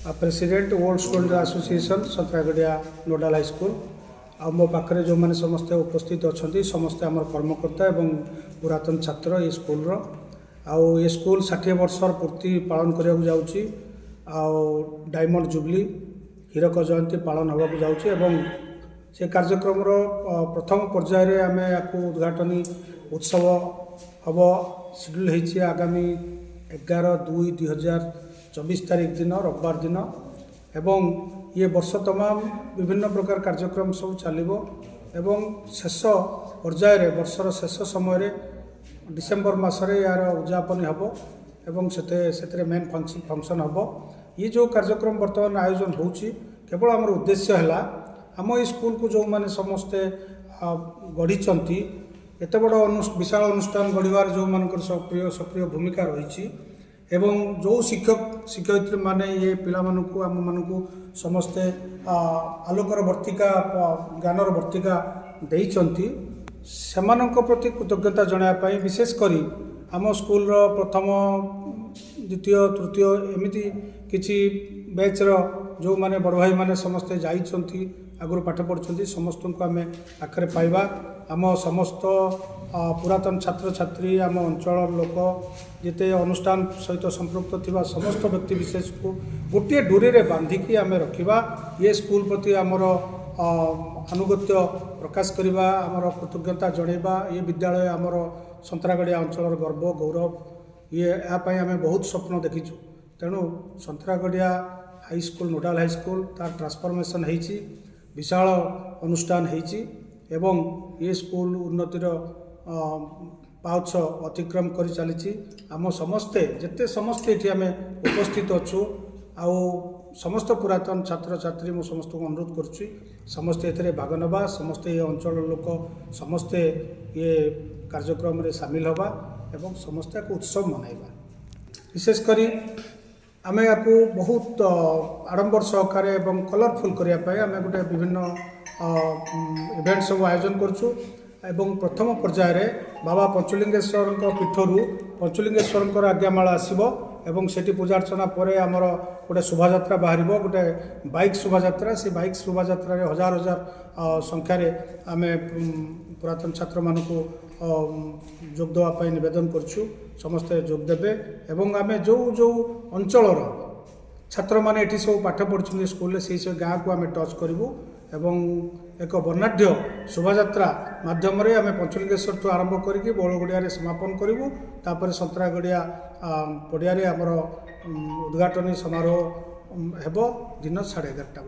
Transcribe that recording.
President old student association Santaragadia nodal high school आ मो पाखे जो मैंने समस्ते उपस्थित अच्छा समस्ते आम कर्मकर्ता एवं पुरातन छात्र ये स्कूल आउ ये स्कूल 60 वर्षर पूर्ति पालन करने जाऊँगी डायमंड जुबली हीरक जयंती पालन होगा जाऊँगी से कार्यक्रम प्रथम पर्यायर आम या उद्घाटनी उत्सव हम शेड्यूल होती आगामी 11/2/2024 तारीख दिन रविवार दिन एवं ये वर्ष तमाम विभिन्न प्रकार कार्यक्रम सब चलो एवं शेष पर्यायर वर्षर शेष समय डिसेम्बर मसरे यार उद्यापन हम एवं से मेन फंक्शन हम ये जो कार्यक्रम बर्तमान आयोजन होची केवल आमर उद्देश्य है आम ये स्कूल को जो मैंने समस्ते गढ़ी एत बड़ विशाल अनुष्ठान गढ़वार जो मान सक्रिय भूमिका रही एवं जो शिक्षक शिक्षयित्री माने ये पिला मानू आम मानू समस्ते आलोकर वर्तिका ज्ञानर वर्तिका देइचंती सेमानक प्रति कृतज्ञता जनायापाई विशेषकर आम स्कूल प्रथम द्वितीय तृतीय एमती किसी बैचर जो माने बड़ भाई माने समस्ते जाइछंती आगुरी पाठ पढ़ुंट समस्त को आम आखिर पाइबा आम समस्त पुरातन छात्र छात्री आम अंचल लोक जिते अनुष्ठान सहित संपृक्त थिबा समस्त व्यक्ति विशेष को गोटे डोरी रे बांधिकी आम रखा ये स्कूल प्रति आमर आनुगत्य प्रकाश करवा आमर कृतज्ञता जनइबा ये विद्यालय आमर संतरागड़िया अंचल गर्व गौरव ये यापाई आम बहुत स्वप्न देखीचु तेणु संतरागड़िया हाई स्कूल नोडाल हाई स्कूल तार ट्रांसफॉर्मेशन होती विशाल अनुष्ठान होती एवं ये स्कूल उन्नतिर पाउछ अतिक्रम कर चली आम समस्ते जिते समस्ते ये आम उपस्थित अच्छु आउ समस्त पुरातन छात्र छात्री मु समस्त को अनुरोध करुच्ची समस्ते ए भाग नवा समस्ते ये अंचल लोक समस्ते ये कार्यक्रम रे सामिल हवा एवं समस्ते को उत्सव मनाइबा विशेषकर आम या बहुत आडंबर सहकार एवं कलरफुल करने आम गोटे विभिन्न इवेंट सब आयोजन करुँ एवं प्रथम पर्यायर बाबा पंचलिंगेश्वर पीठर पंचलिंगेश्वर आज्ञामाला आसब एवं सेठी पूजा अर्चना पर आमर गोटे शोभा बाहर गोटे बाइक शोभा से बाइक शोभा हजार हजार संख्यार आम पुरातन छात्र मानक जोग देवाई नवेदन करुँ समस्ते जोग देवे एवं आम जो जो अंचल छात्र मैंने ये सब पाठ पढ़ुं स्कूल से सब गाँ को आम टच करूँ एवं एक वर्णाढ़ शोभा माध्यम आम पंचलिंगेश्वर ठूँ आरंभ करके बड़गड़िया समापन करूँ तापर संतरागड़िया पड़िया आमर उद्घाटनी समारोह हेब दिन 11:30 बजे।